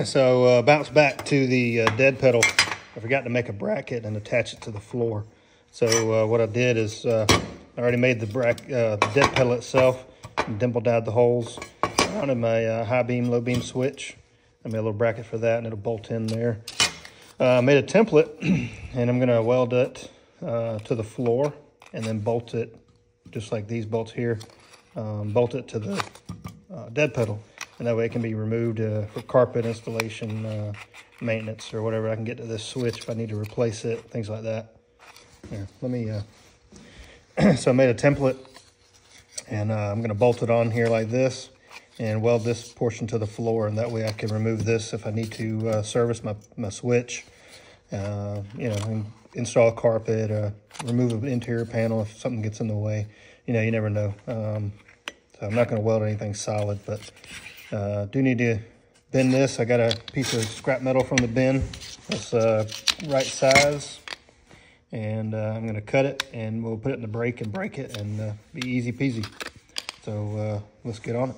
So bounce back to the dead pedal. I forgot to make a bracket and attach it to the floor. So what I did is I already made the dead pedal itself and dimpled out the holes. I wanted my high beam, low beam switch. I made a little bracket for that and it'll bolt in there. I made a template and I'm gonna weld it to the floor and then bolt it just like these bolts here. Bolt it to the dead pedal, and that way it can be removed for carpet installation, maintenance, or whatever. I can get to this switch if I need to replace it, things like that. Here, let me, so I made a template, and I'm gonna bolt it on here like this, and weld this portion to the floor, and that way I can remove this if I need to service my switch, you know, and install a carpet, remove an interior panel if something gets in the way. You know, you never know. So I'm not going to weld anything solid, but do need to bend this. I got a piece of scrap metal from the bin that's right size, and I'm going to cut it, and we'll put it in the brake and break it, and be easy peasy. So let's get on it.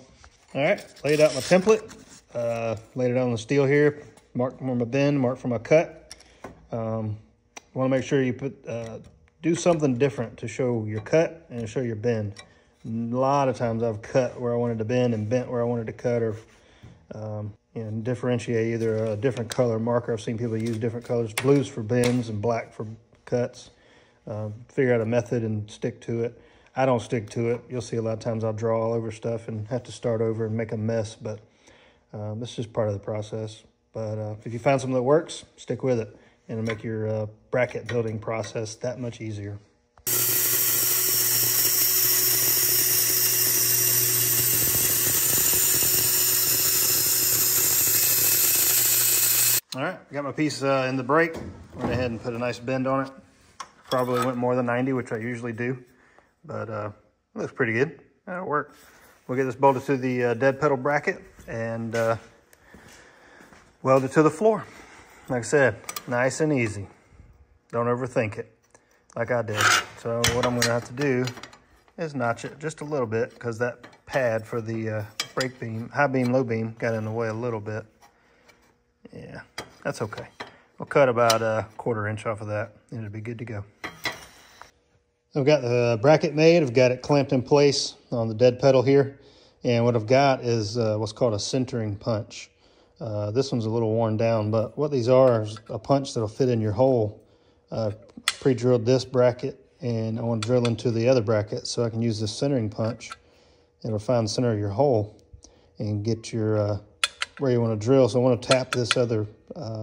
All right, laid out my template, laid it out on the steel here, marked for my bend, marked for my cut. Want to make sure you put do something different to show your cut and show your bend. A lot of times I've cut where I wanted to bend and bent where I wanted to cut, or you know, differentiate either a different color marker. I've seen people use different colors, blues for bends and black for cuts. Figure out a method and stick to it. I don't stick to it. You'll see a lot of times I'll draw all over stuff and have to start over and make a mess, but this is just part of the process. But if you find something that works, stick with it, and it'll make your bracket building process that much easier. All right, I got my piece in the brake. Went ahead and put a nice bend on it. Probably went more than 90, which I usually do, but it looks pretty good. That'll work. We'll get this bolted to the dead pedal bracket and weld it to the floor. Like I said, nice and easy. Don't overthink it, like I did. So what I'm gonna have to do is notch it just a little bit, because that pad for the brake beam, high beam, low beam, got in the way a little bit. Yeah, that's okay. We'll cut about a 1/4 inch off of that, and it'll be good to go. I've got the bracket made. I've got it clamped in place on the dead pedal here. And what I've got is what's called a centering punch. This one's a little worn down, but what these are is a punch that'll fit in your hole. Pre-drilled this bracket, and I want to drill into the other bracket so I can use this centering punch. It'll find the center of your hole and get your where you want to drill. So I want to tap this other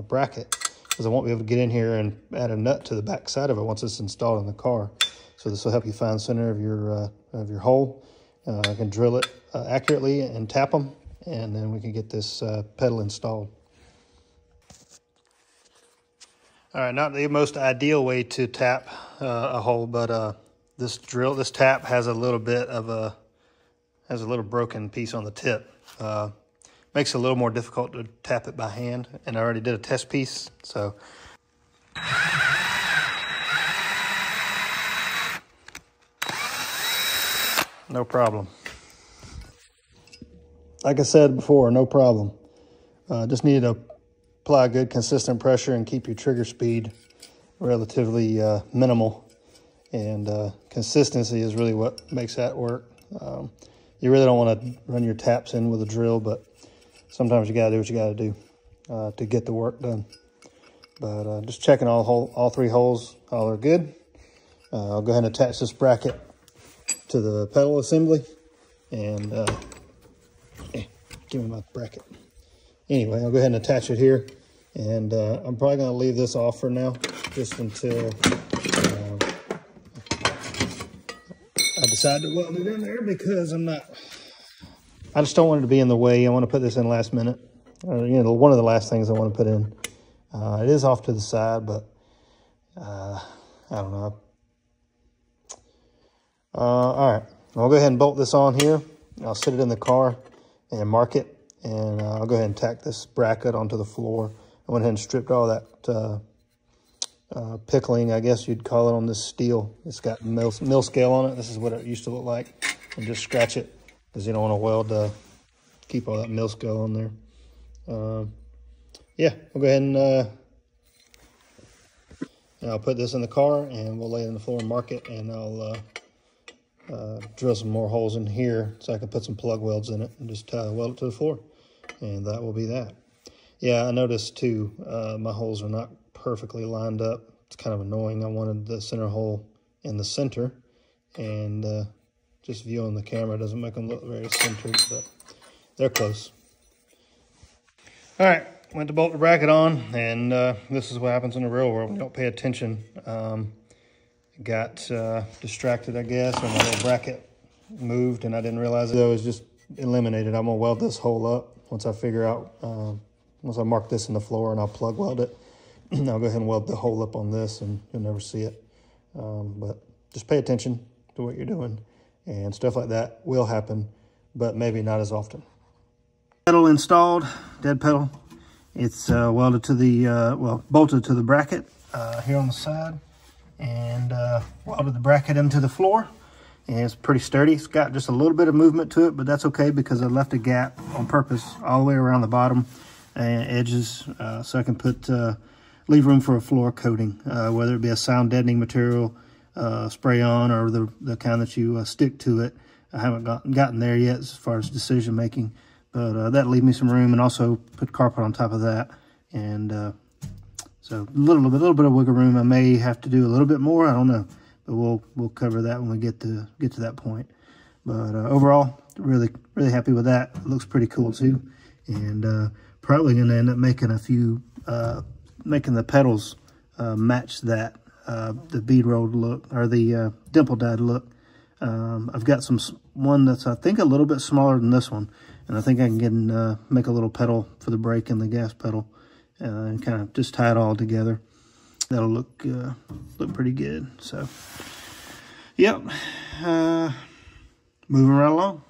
bracket, because I won't be able to get in here and add a nut to the back side of it once it's installed in the car. So this will help you find the center of your hole. I can drill it accurately and tap them, and then we can get this pedal installed. All right, not the most ideal way to tap a hole, but this tap has a little bit of has a little broken piece on the tip. Makes it a little more difficult to tap it by hand, and I already did a test piece, so. No problem. Like I said before, no problem. Just need to apply good consistent pressure and keep your trigger speed relatively minimal. And consistency is really what makes that work. You really don't want to run your taps in with a drill, but sometimes you gotta do what you gotta do to get the work done. But just checking all 3 holes, all are good. I'll go ahead and attach this bracket to the pedal assembly, and give me my bracket. Anyway, I'll go ahead and attach it here, and I'm probably going to leave this off for now, just until I decide to weld it in there, because I just don't want it to be in the way. I want to put this in last minute. You know, one of the last things I want to put in. It is off to the side, but I don't know. All right, I'll go ahead and bolt this on here. I'll sit it in the car and mark it, and I'll go ahead and tack this bracket onto the floor. I went ahead and stripped all that pickling, I guess you'd call it, on this steel. It's got mill scale on it. This is what it used to look like. And just scratch it, because you don't want to weld, keep all that mill scale on there. yeah, we'll go ahead and I'll put this in the car and we'll lay it on the floor and mark it, and I'll drill some more holes in here so I can put some plug welds in it and just weld it to the floor, and that will be that. Yeah, I noticed too, my holes are not perfectly lined up. It's kind of annoying. I wanted the center hole in the center, and just viewing the camera doesn't make them look very centered, but they're close. All right, went to bolt the bracket on, and this is what happens in the real world. We don't pay attention. Got distracted, I guess, and my little bracket moved, and I didn't realize it was just eliminated. I'm gonna weld this hole up once I figure out, once I mark this in the floor, and I'll plug weld it. I'll go ahead and weld the hole up on this, and you'll never see it. But just pay attention to what you're doing, and stuff like that will happen, but maybe not as often. Pedal installed, dead pedal. It's welded to the, well, bolted to the bracket here on the side, and welded the bracket into the floor. And it's pretty sturdy. It's got just a little bit of movement to it, but that's okay because I left a gap on purpose all the way around the bottom and edges, so I can put leave room for a floor coating, whether it be a sound deadening material, spray on, or the kind that you stick to it. I haven't gotten there yet as far as decision making, but that'll leave me some room, and also put carpet on top of that. And so a little bit of wiggle room. I may have to do a little bit more, I don't know, but we'll cover that when we get to that point. But overall, really happy with that. It looks pretty cool too, and probably gonna end up making a few making the pedals match that the bead rolled look, or the dimple dyed look. I've got one that's I think a little bit smaller than this one, and I think I can make a little pedal for the brake and the gas pedal, and kind of just tie it all together. That'll look pretty good. So, yep, moving right along.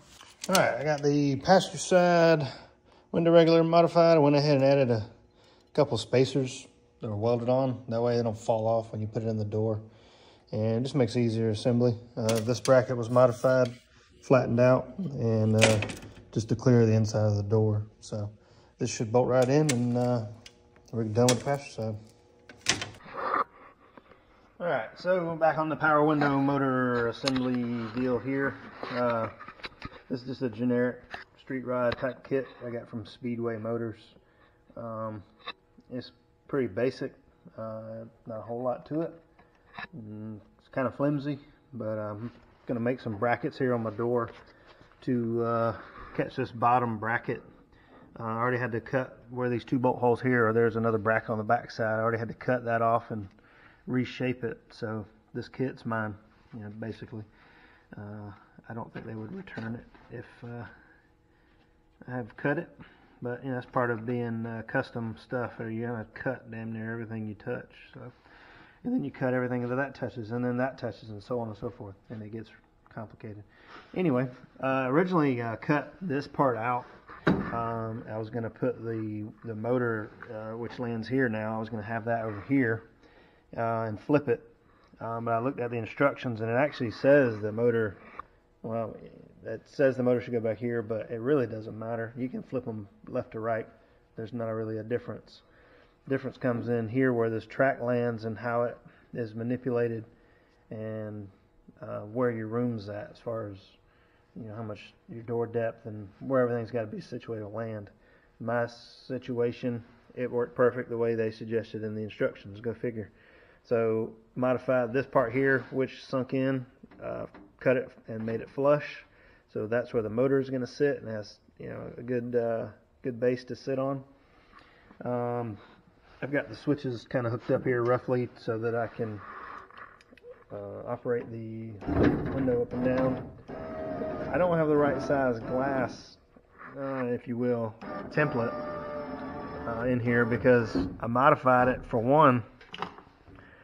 All right, I got the passenger side window regulator modified. I went ahead and added a couple spacers that are welded on. That way they don't fall off when you put it in the door, and it just makes easier assembly. This bracket was modified, flattened out, and just to clear the inside of the door. So this should bolt right in, and we're done with the passenger side. All right, so back on the power window motor assembly deal here. This is just a generic street ride type kit I got from Speedway Motors. It's pretty basic, not a whole lot to it. It's kind of flimsy, but I'm going to make some brackets here on my door to catch this bottom bracket. I already had to cut where these two bolt holes here, or there's another bracket on the back side. I already had to cut that off and reshape it. So this kit's mine, you know, basically. I don't think they would return it if I have cut it, but you know, that's part of being custom stuff. Or you gotta cut damn near everything you touch. So, and then you cut everything that touches, and then that touches, and so on and so forth, and it gets complicated. Anyway, originally cut this part out. I was going to put the motor, which lands here now, I was going to have that over here and flip it. But I looked at the instructions, and it actually says the motor, well, it says the motor should go back here, but it really doesn't matter. You can flip them left to right. There's not really a difference. Difference comes in here where this track lands and how it is manipulated, and where your room's at, as far as, you know, how much your door depth and where everything's got to be situated to land. My situation, it worked perfect the way they suggested in the instructions. Go figure. So modified this part here, which sunk in, cut it and made it flush. So that's where the motor is going to sit, and has, you know, a good base to sit on. I've got the switches kind of hooked up here roughly so that I can operate the window up and down. I don't have the right size glass, if you will, template in here, because I modified it. For one,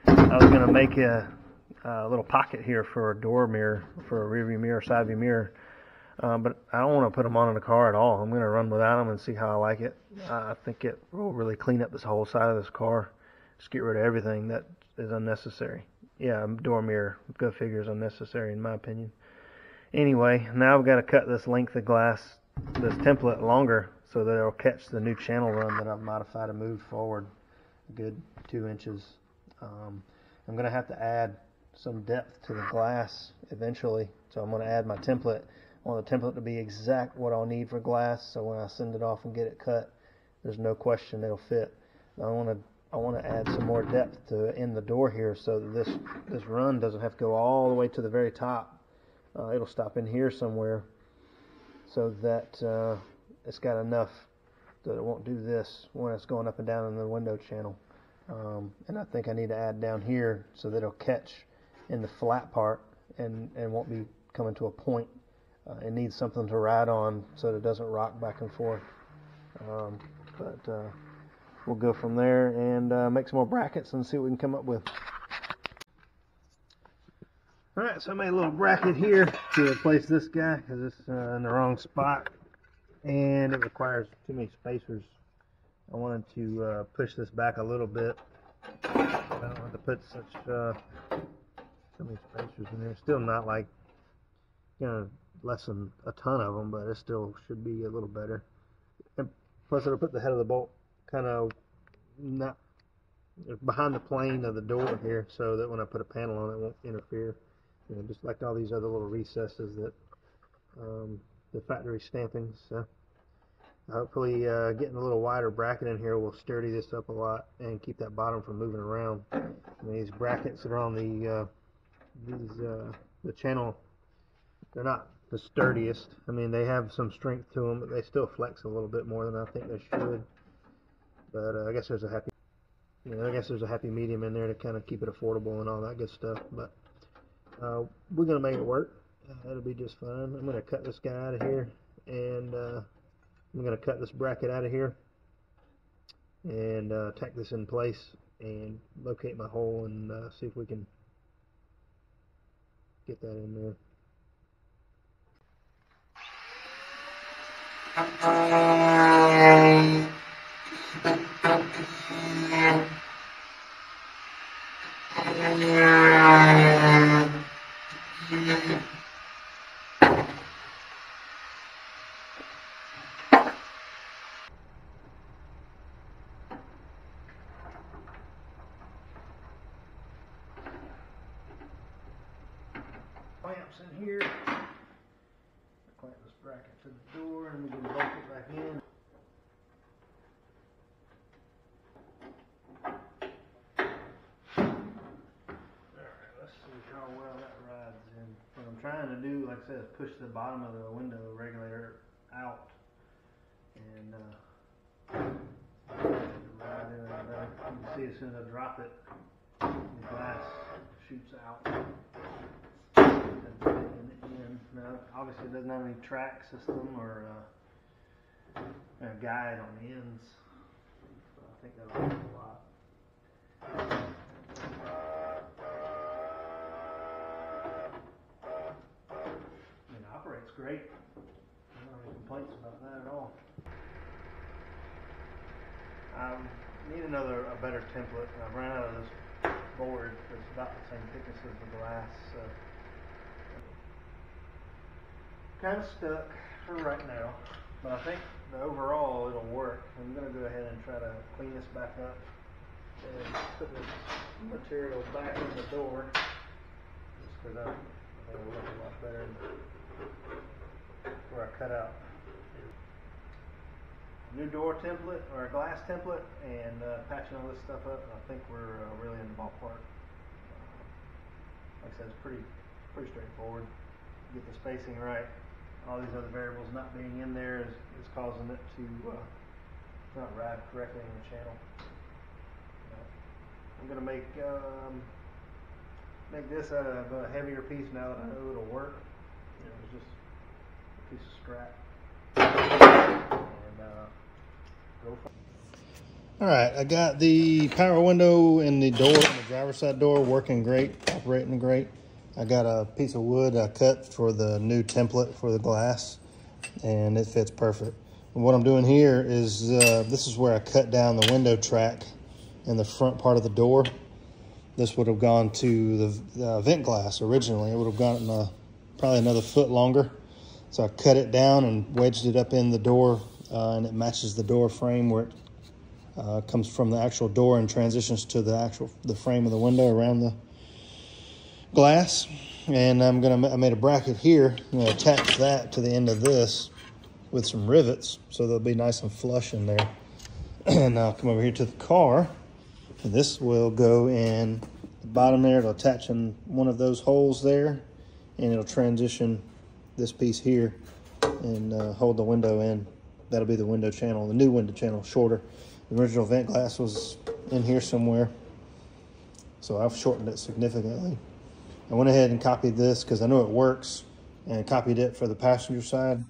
I was going to make a little pocket here for a door mirror, for a rear view mirror, side view mirror, but I don't want to put them on in the car at all. I'm going to run without them and see how I like it. I think it will really clean up this whole side of this car. Just get rid of everything that is unnecessary. Yeah, door mirror, go figure, is unnecessary in my opinion. Anyway, now I've got to cut this length of glass, this template, longer so that it'll catch the new channel run that I've modified and moved forward a good 2 inches. I'm going to have to add some depth to the glass eventually, so I'm going to add my template. I want the template to be exact what I'll need for glass, so when I send it off and get it cut, there's no question it'll fit. I want to add some more depth to in the door here, so that this run doesn't have to go all the way to the very top. It'll stop in here somewhere, so that it's got enough that it won't do this when it's going up and down in the window channel. And I think I need to add down here so that it'll catch in the flat part and won't be coming to a point. It needs something to ride on so that it doesn't rock back and forth. But we'll go from there and make some more brackets and see what we can come up with. Alright, so I made a little bracket here to replace this guy because it's in the wrong spot and it requires too many spacers. I wanted to push this back a little bit. I don't have to put so many spacers in there. Still not like, you know, less than a ton of them, but it still should be a little better. And plus it'll put the head of the bolt kind of not behind the plane of the door here, so that when I put a panel on it, won't interfere. You know, just like all these other little recesses that the factory stampings. So hopefully getting a little wider bracket in here will sturdy this up a lot and keep that bottom from moving around. And these brackets that are on the channel, they're not the sturdiest. I mean, they have some strength to them, but they still flex a little bit more than I think they should. But I guess there's a happy medium in there to kind of keep it affordable and all that good stuff. But we're gonna make it work. It'll be just fine. I'm gonna cut this guy out of here, and I'm gonna cut this bracket out of here, and tack this in place, and locate my hole, and see if we can get that in there. Clamps in here. Clamp this bracket to the door, and we can bolt it back in. Alright, let's see how well that rides in. What I'm trying to do, like I said, is push the bottom of the window regulator out and ride in there. You can see as soon as I drop it, the glass shoots out. Now, obviously it doesn't have any track system or a guide on the ends, so I think that'll help a lot. It operates great. I don't have any complaints about that at all. I need a better template. I've run out of this board that's about the same thickness as the glass. So kind of stuck for right now, but I think overall it'll work. I'm going to go ahead and try to clean this back up and put this material back in the door, just because I think it'll look a lot better where I cut out. New door template, or a glass template, and patching all this stuff up, and I think we're really in the ballpark. Like I said, it's pretty straightforward. Get the spacing right. All these other variables not being in there is causing it to not ride correctly in the channel. I'm going to make this out of a heavier piece now that I know it'll work. You know, it's just a piece of scrap. And go for it. Alright, I got the power window in the door, the driver's side door, working great, operating great. I got a piece of wood I cut for the new template for the glass, and it fits perfect. And what I'm doing here is, this is where I cut down the window track in the front part of the door. This would have gone to the vent glass originally. It would have gone probably another foot longer. So I cut it down and wedged it up in the door and it matches the door frame where it comes from the actual door and transitions to the frame of the window around the glass. And I made a bracket here. I'm gonna attach that to the end of this with some rivets, so they'll be nice and flush in there. And I'll come over here to the car, and this will go in the bottom there. It'll attach in one of those holes there, and it'll transition this piece here and hold the window in. That'll be the window channel, the new window channel, shorter. The original vent glass was in here somewhere, so I've shortened it significantly. I went ahead and copied this because I know it works, and copied it for the passenger side,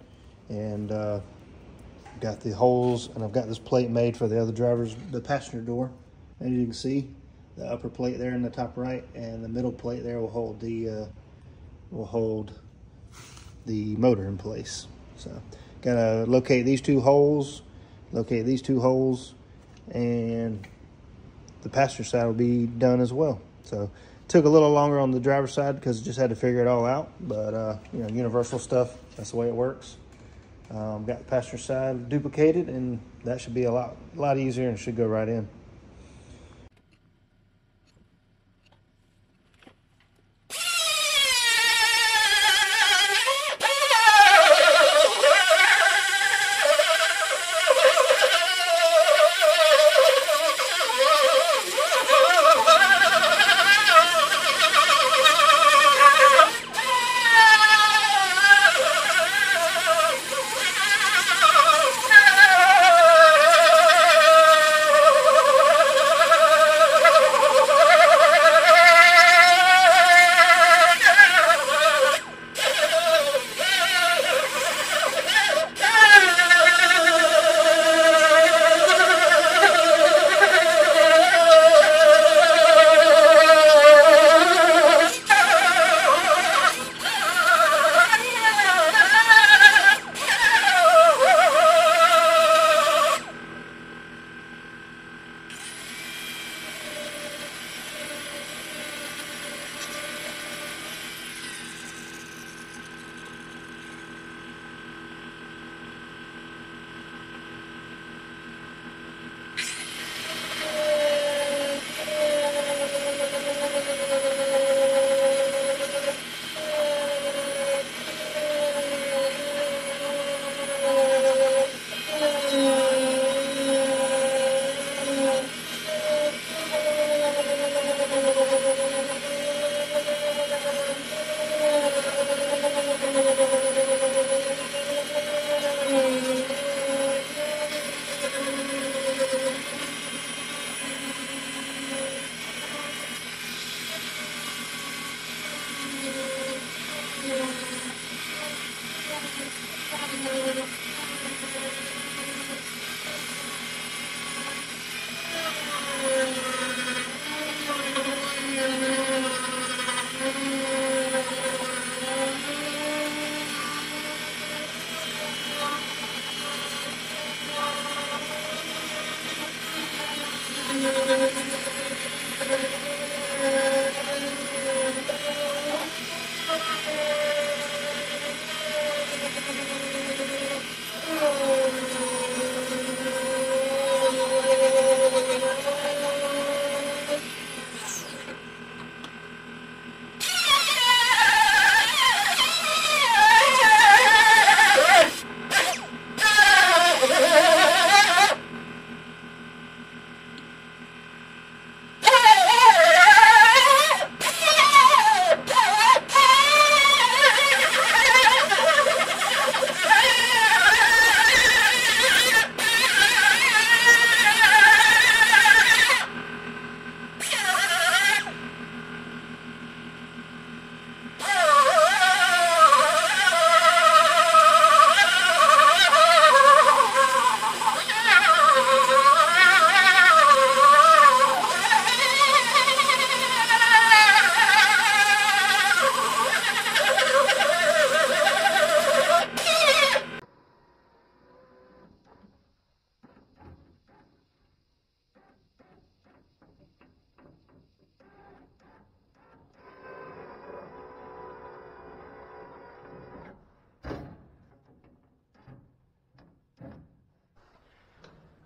and got the holes, and I've got this plate made for the passenger door. As you can see, the upper plate there in the top right, and the middle plate there will hold the motor in place. So gotta locate these two holes, and the passenger side will be done as well. So took a little longer on the driver's side because I just had to figure it all out, but you know, universal stuff, that's the way it works. Got the passenger side duplicated, and that should be a lot easier and should go right in.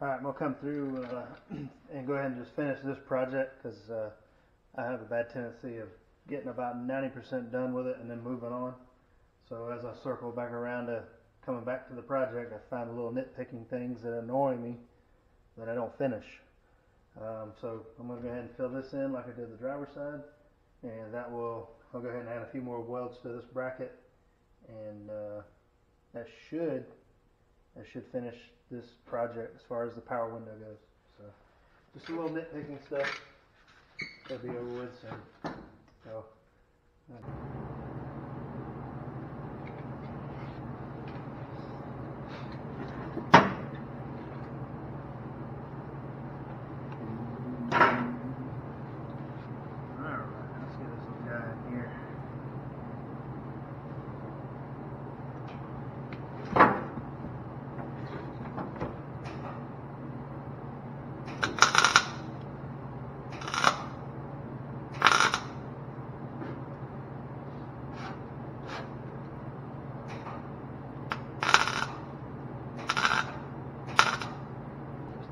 Alright, I'm going to come through and go ahead and just finish this project because I have a bad tendency of getting about 90% done with it and then moving on. So as I circle back around to coming back to the project, I find little nitpicking things that annoy me that I don't finish. So I'm going to go ahead and fill this in like I did the driver's side, and I'll go ahead and add a few more welds to this bracket, and that should finish this project as far as the power window goes. So just a little nitpicking stuff. That'll be over with soon. So.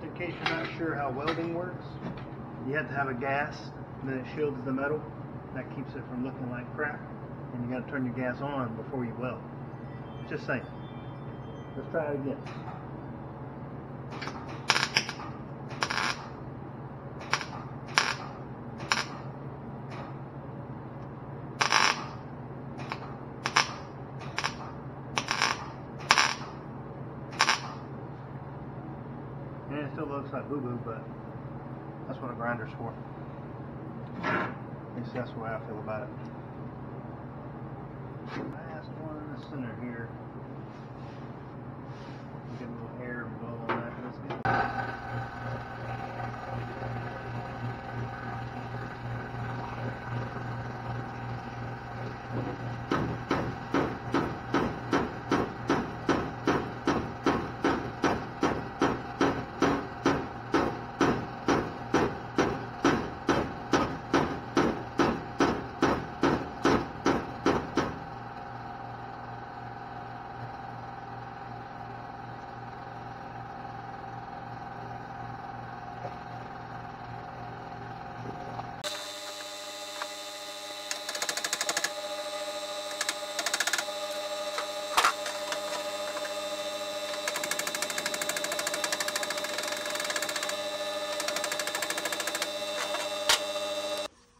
In case you're not sure how welding works, you have to have a gas, and then it shields the metal. That keeps it from looking like crap. And you got to turn your gas on before you weld. Just saying. Let's try it again. And it still looks like boo-boo, but that's what a grinder's for. At least that's the way I feel about it. Last one in the center here. Get a little air blow on that. That's good.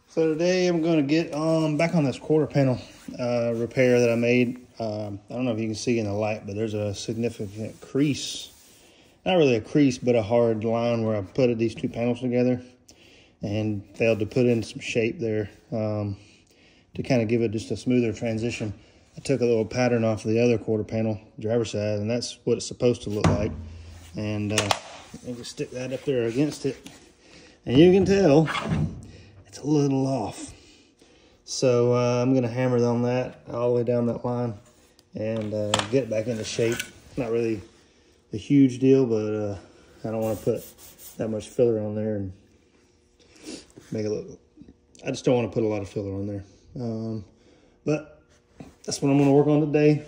So today I'm going to get back on this quarter panel repair that I made. I don't know if you can see in the light, but there's a significant crease. Not really a crease, but a hard line where I put these two panels together and failed to put in some shape there to kind of give it just a smoother transition. I took a little pattern off of the other quarter panel, driver's side, and that's what it's supposed to look like. And I just stick that up there against it. And you can tell it's a little off. So I'm going to hammer on that all the way down that line and get it back into shape. Not really a huge deal, but I don't want to put that much filler on there and make it look. I just don't want to put a lot of filler on there. But that's what I'm going to work on today.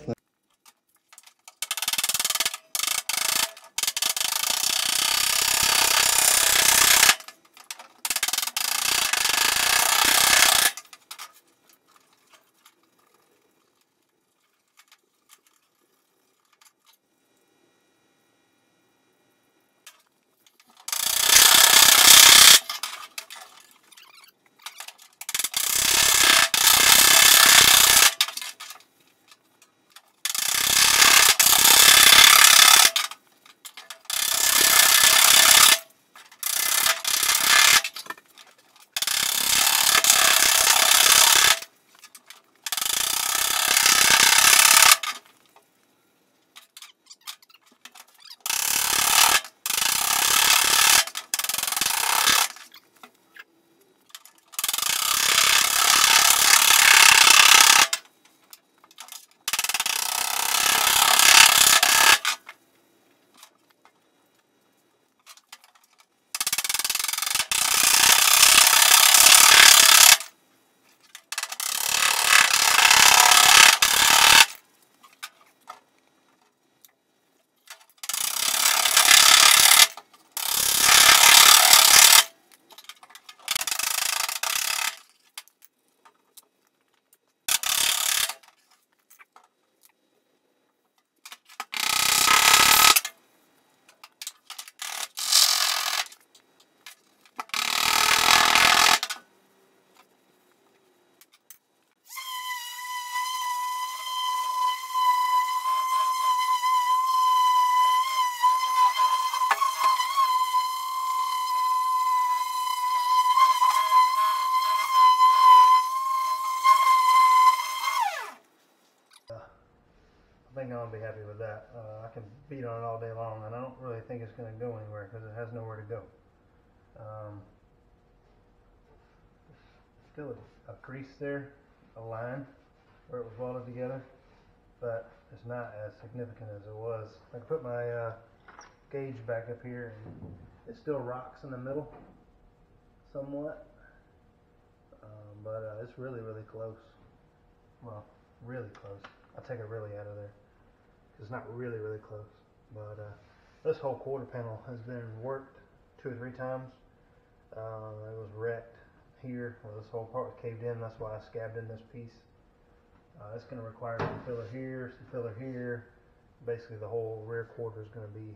speed on it all day long, and I don't really think it's going to go anywhere because it has nowhere to go. Still a crease there, a line where it was welded together, but it's not as significant as it was. I can put my gauge back up here, and it still rocks in the middle somewhat, but it's really, really close. Well, really close. I'll take a really out of there. It's not really, really close. But this whole quarter panel has been worked 2 or 3 times. It was wrecked here, where this whole part was caved in. That's why I scabbed in this piece. It's going to require some filler here, some filler here. Basically, the whole rear quarter is going to be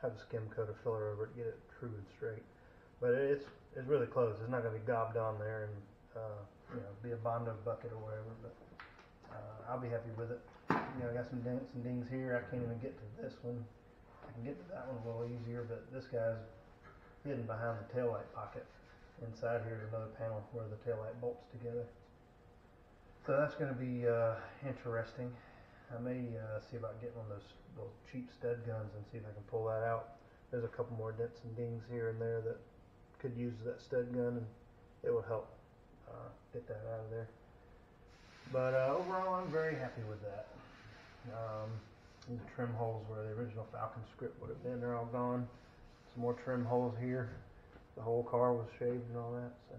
have a skim coat of filler over it to get it true and straight. But it's really close. It's not going to be gobbed on there and be a Bondo bucket or whatever. But I'll be happy with it. I got some dents and dings here. I can't even get to this one. I can get to that one a little easier, but this guy's hidden behind the taillight pocket. Inside here is another panel where the taillight bolts together. So that's going to be interesting. I may see about getting one of those cheap stud guns and see if I can pull that out. There's a couple more dents and dings here and there that could use that stud gun, and it will help get that out of there. But overall, I'm very happy with that. The trim holes where the original Falcon script would have been, they're all gone. Some more trim holes here. The whole car was shaved and all that. So.